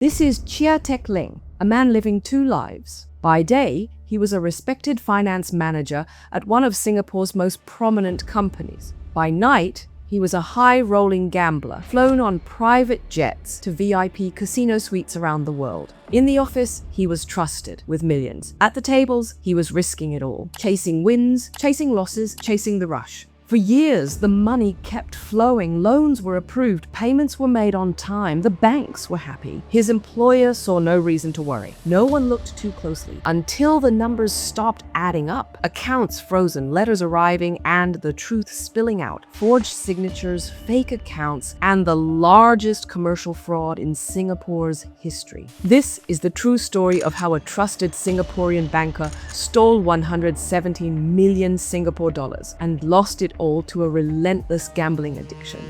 This is Chia Teck Leng, a man living two lives. By day, he was a respected finance manager at one of Singapore's most prominent companies. By night, he was a high-rolling gambler, flown on private jets to VIP casino suites around the world. In the office, he was trusted with millions. At the tables, he was risking it all, chasing wins, chasing losses, chasing the rush. For years, the money kept flowing, loans were approved, payments were made on time, the banks were happy. His employer saw no reason to worry. No one looked too closely until the numbers stopped adding up. Accounts frozen, letters arriving, and the truth spilling out. Forged signatures, fake accounts, and the largest commercial fraud in Singapore's history. This is the true story of how a trusted Singaporean banker stole 117 million Singapore dollars and lost it all to a relentless gambling addiction.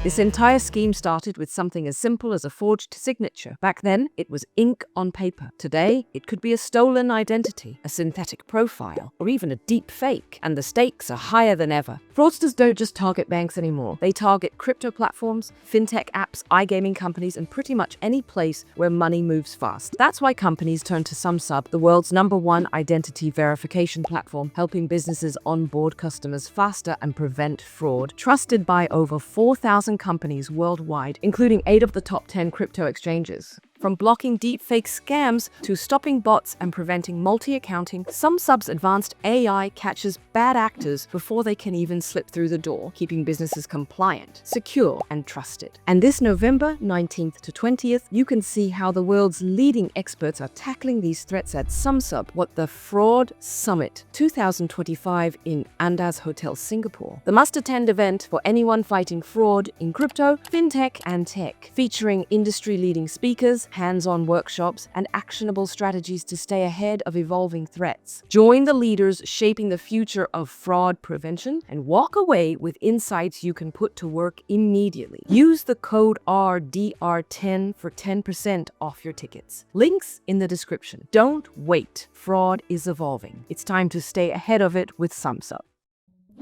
This entire scheme started with something as simple as a forged signature. Back then, it was ink on paper. Today, it could be a stolen identity, a synthetic profile, or even a deep fake, and the stakes are higher than ever. Fraudsters don't just target banks anymore. They target crypto platforms, fintech apps, iGaming companies, and pretty much any place where money moves fast. That's why companies turn to Sumsub, the world's #1 identity verification platform, helping businesses onboard customers faster and prevent fraud. Trusted by over 4,000 companies worldwide, including 8 of the top 10 crypto exchanges. From blocking deepfake scams to stopping bots and preventing multi-accounting, Sumsub's advanced AI catches bad actors before they can even slip through the door, keeping businesses compliant, secure, and trusted. And this November 19th to 20th, you can see how the world's leading experts are tackling these threats at Sumsub, what the Fraud Summit 2025 in Andaz Hotel, Singapore. The must-attend event for anyone fighting fraud in crypto, fintech, and tech, featuring industry-leading speakers, hands-on workshops, and actionable strategies to stay ahead of evolving threats. Join the leaders shaping the future of fraud prevention and walk away with insights you can put to work immediately. Use the code RDR10 for 10% off your tickets. Links in the description. Don't wait. Fraud is evolving. It's time to stay ahead of it with Sumsub.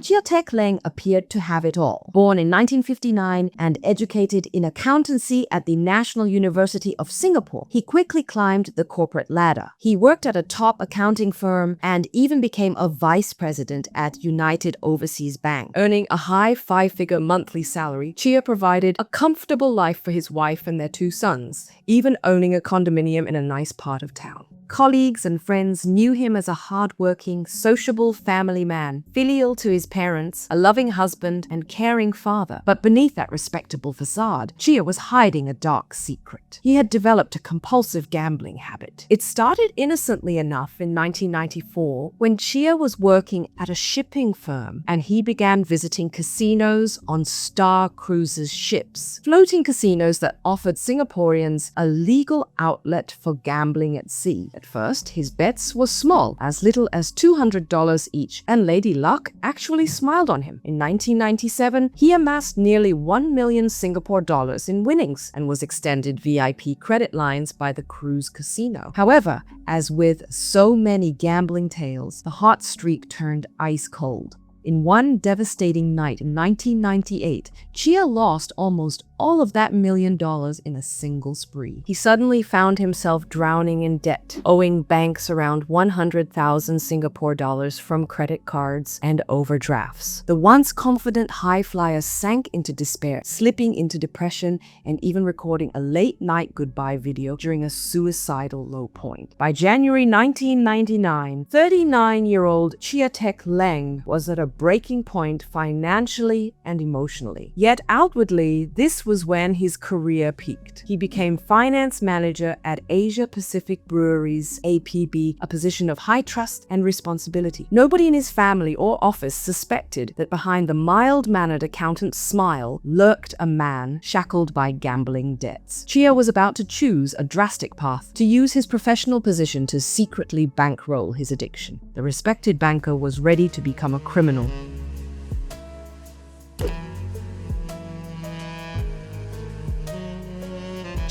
Chia Teck Leng appeared to have it all. Born in 1959 and educated in accountancy at the National University of Singapore, he quickly climbed the corporate ladder. He worked at a top accounting firm and even became a vice president at United Overseas Bank. Earning a high 5-figure monthly salary, Chia provided a comfortable life for his wife and their 2 sons, even owning a condominium in a nice part of town. Colleagues and friends knew him as a hard-working, sociable family man, filial to his parents, a loving husband, and caring father. But beneath that respectable facade, Chia was hiding a dark secret. He had developed a compulsive gambling habit. It started innocently enough in 1994 when Chia was working at a shipping firm and he began visiting casinos on Star Cruises ships, floating casinos that offered Singaporeans a legal outlet for gambling at sea. At first, his bets were small, as little as $200 each, and Lady Luck actually smiled on him. In 1997, he amassed nearly 1 million Singapore dollars in winnings and was extended VIP credit lines by the cruise casino. However, as with so many gambling tales, the hot streak turned ice cold. In one devastating night in 1998, Chia lost almost all of that $1 million in a single spree. He suddenly found himself drowning in debt, owing banks around 100,000 Singapore dollars from credit cards and overdrafts. The once confident high flyer sank into despair, slipping into depression and even recording a late-night goodbye video during a suicidal low point. By January 1999, 39-year-old Chia Teck Leng was at a breaking point financially and emotionally. Yet outwardly, this was when his career peaked. He became finance manager at Asia Pacific Breweries, APB, a position of high trust and responsibility. Nobody in his family or office suspected that behind the mild-mannered accountant's smile lurked a man shackled by gambling debts. Chia was about to choose a drastic path, to use his professional position to secretly bankroll his addiction. The respected banker was ready to become a criminal.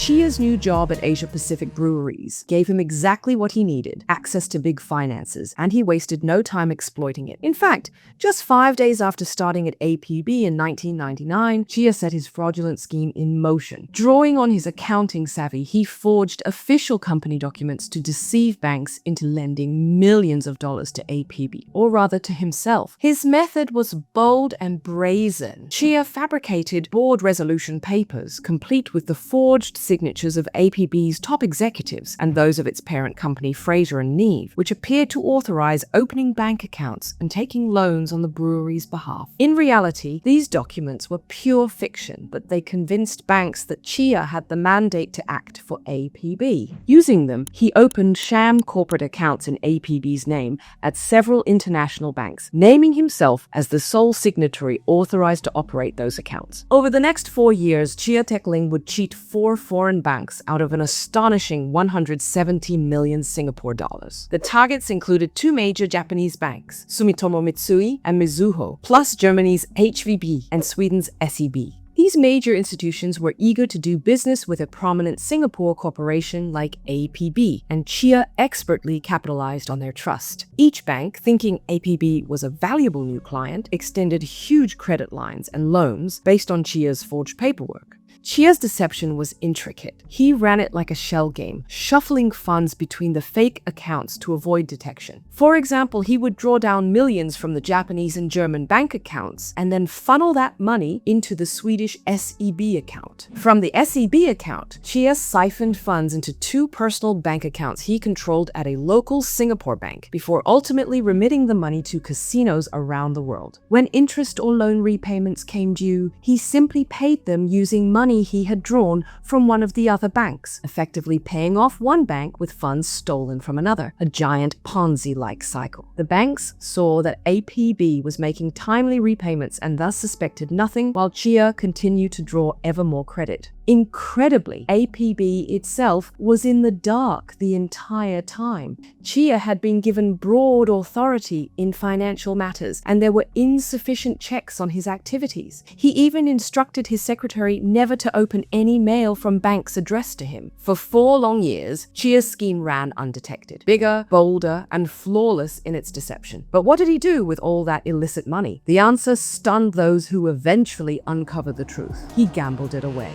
Chia's new job at Asia Pacific Breweries gave him exactly what he needed: access to big finances, and he wasted no time exploiting it. In fact, just 5 days after starting at APB in 1999, Chia set his fraudulent scheme in motion. Drawing on his accounting savvy, he forged official company documents to deceive banks into lending millions of dollars to APB, or rather to himself. His method was bold and brazen. Chia fabricated board resolution papers, complete with the forged signatures of APB's top executives and those of its parent company Fraser and Neave, which appeared to authorize opening bank accounts and taking loans on the brewery's behalf. In reality, these documents were pure fiction, but they convinced banks that Chia had the mandate to act for APB. Using them, he opened sham corporate accounts in APB's name at several international banks, naming himself as the sole signatory authorized to operate those accounts. Over the next 4 years, Chia Teck Leng would cheat 4 foreign banks out of an astonishing 170 million Singapore dollars. The targets included 2 major Japanese banks, Sumitomo Mitsui and Mizuho, plus Germany's HVB and Sweden's SEB. These major institutions were eager to do business with a prominent Singapore corporation like APB, and Chia expertly capitalized on their trust. Each bank, thinking APB was a valuable new client, extended huge credit lines and loans based on Chia's forged paperwork. Chia's deception was intricate. He ran it like a shell game, shuffling funds between the fake accounts to avoid detection. For example, he would draw down millions from the Japanese and German bank accounts and then funnel that money into the Swedish SEB account. From the SEB account, Chia siphoned funds into 2 personal bank accounts he controlled at a local Singapore bank before ultimately remitting the money to casinos around the world. When interest or loan repayments came due, he simply paid them using money he had drawn from one of the other banks, effectively paying off one bank with funds stolen from another, a giant Ponzi-like cycle. The banks saw that APB was making timely repayments and thus suspected nothing, while Chia continued to draw ever more credit. Incredibly, APB itself was in the dark the entire time. Chia had been given broad authority in financial matters, and there were insufficient checks on his activities. He even instructed his secretary never to open any mail from banks addressed to him. For 4 long years, Chia's scheme ran undetected, bigger, bolder, and flawless in its deception. But what did he do with all that illicit money? The answer stunned those who eventually uncovered the truth. He gambled it away.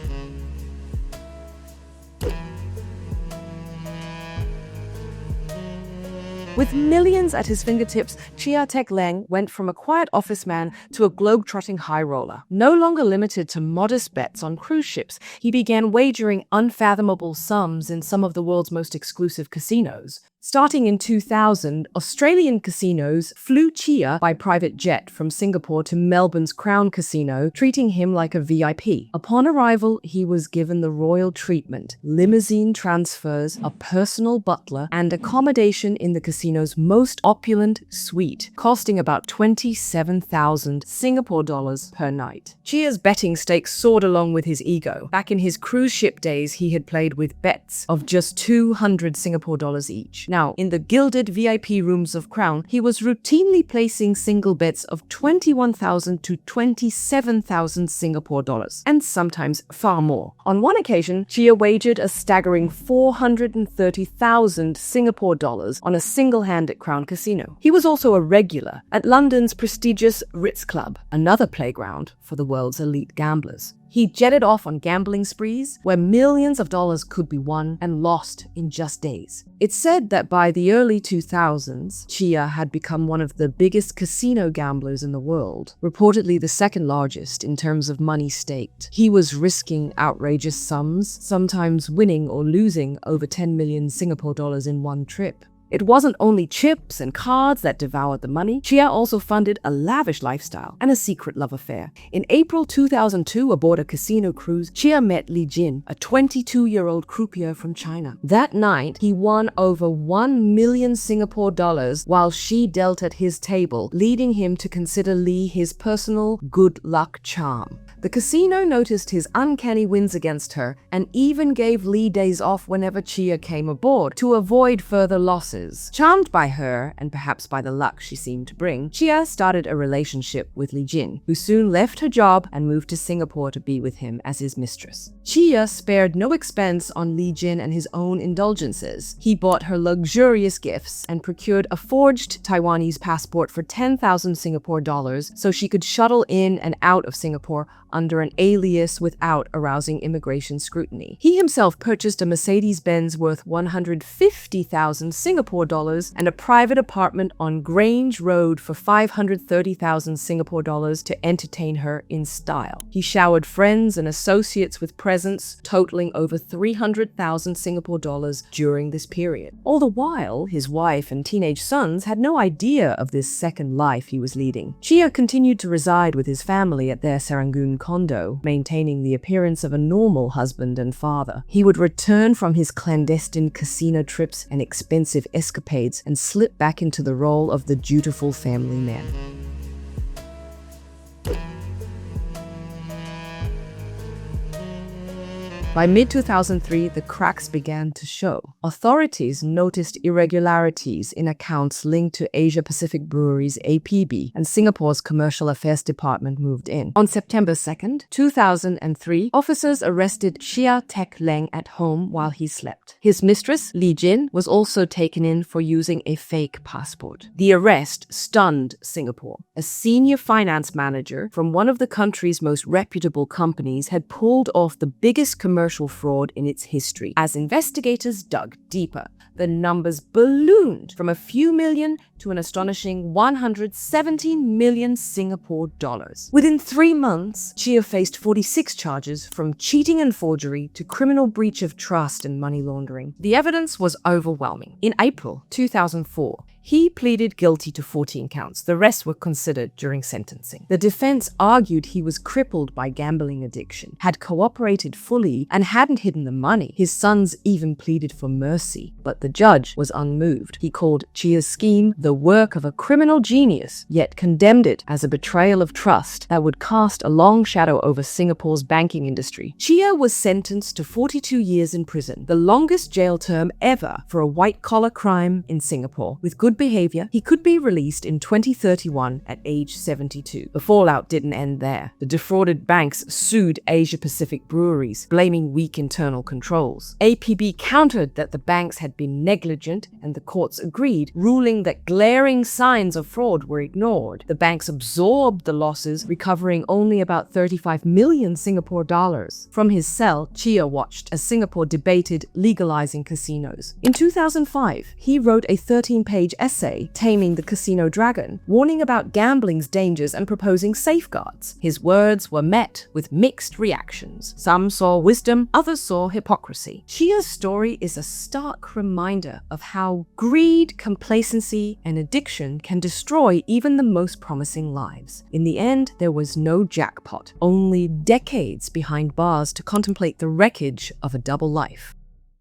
With millions at his fingertips, Chia Teck Leng went from a quiet office man to a globe-trotting high roller. No longer limited to modest bets on cruise ships, he began wagering unfathomable sums in some of the world's most exclusive casinos. Starting in 2000, Australian casinos flew Chia by private jet from Singapore to Melbourne's Crown Casino, treating him like a VIP. Upon arrival, he was given the royal treatment, limousine transfers, a personal butler, and accommodation in the casino's most opulent suite, costing about 27,000 Singapore dollars per night. Chia's betting stakes soared along with his ego. Back in his cruise ship days, he had played with bets of just 200 Singapore dollars each. Now, in the gilded VIP rooms of Crown, he was routinely placing single bets of 21,000 to 27,000 Singapore dollars, and sometimes far more. On one occasion, Chia wagered a staggering 430,000 Singapore dollars on a single hand at Crown Casino. He was also a regular at London's prestigious Ritz Club, another playground for the world's elite gamblers. He jetted off on gambling sprees where millions of dollars could be won and lost in just days. It's said that by the early 2000s, Chia had become one of the biggest casino gamblers in the world, reportedly the second largest in terms of money staked. He was risking outrageous sums, sometimes winning or losing over 10 million Singapore dollars in one trip. It wasn't only chips and cards that devoured the money. Chia also funded a lavish lifestyle and a secret love affair. In April 2002, aboard a casino cruise, Chia met Li Jin, a 22-year-old croupier from China. That night, he won over 1 million Singapore dollars while she dealt at his table, leading him to consider Li his personal good luck charm. The casino noticed his uncanny wins against her and even gave Li days off whenever Chia came aboard to avoid further losses. dollars. Charmed by her, and perhaps by the luck she seemed to bring, Chia started a relationship with Li Jin, who soon left her job and moved to Singapore to be with him as his mistress. Chia spared no expense on Li Jin and his own indulgences. He bought her luxurious gifts and procured a forged Taiwanese passport for 10,000 Singapore dollars so she could shuttle in and out of Singapore under an alias without arousing immigration scrutiny. He himself purchased a Mercedes-Benz worth 150,000 Singapore dollars and a private apartment on Grange Road for 530,000 Singapore dollars to entertain her in style. He showered friends and associates with presents totaling over 300,000 Singapore dollars during this period. All the while, his wife and teenage sons had no idea of this second life he was leading. Chia continued to reside with his family at their Serangoon condo, maintaining the appearance of a normal husband and father. He would return from his clandestine casino trips and expensive escapades and slip back into the role of the dutiful family man. By mid-2003, the cracks began to show. Authorities noticed irregularities in accounts linked to Asia Pacific Breweries APB, and Singapore's Commercial Affairs Department moved in. On September 2nd, 2003, officers arrested Chia Teck Leng at home while he slept. His mistress, Li Jin, was also taken in for using a fake passport. The arrest stunned Singapore. A senior finance manager from one of the country's most reputable companies had pulled off the biggest commercial fraud in its history. As investigators dug deeper, the numbers ballooned from a few million to an astonishing 117 million Singapore dollars. Within 3 months, Chia faced 46 charges from cheating and forgery to criminal breach of trust and money laundering. The evidence was overwhelming. In April 2004, he pleaded guilty to 14 counts. The rest were considered during sentencing. The defense argued he was crippled by gambling addiction, had cooperated fully, and hadn't hidden the money. His sons even pleaded for mercy, but the judge was unmoved. He called Chia's scheme the work of a criminal genius, yet condemned it as a betrayal of trust that would cast a long shadow over Singapore's banking industry. Chia was sentenced to 42 years in prison, the longest jail term ever for a white-collar crime in Singapore. With good behavior, he could be released in 2031 at age 72. The fallout didn't end there. The defrauded banks sued Asia Pacific Breweries, blaming weak internal controls. APB countered that the banks had been negligent, and the courts agreed, ruling that glaring signs of fraud were ignored. The banks absorbed the losses, recovering only about 35 million Singapore dollars. From his cell, Chia watched as Singapore debated legalizing casinos. In 2005, he wrote a 13-page essay, Taming the Casino Dragon, warning about gambling's dangers and proposing safeguards. His words were met with mixed reactions. Some saw wisdom, others saw hypocrisy. Chia's story is a stark reminder of how greed, complacency, and addiction can destroy even the most promising lives. In the end, there was no jackpot, only decades behind bars to contemplate the wreckage of a double life.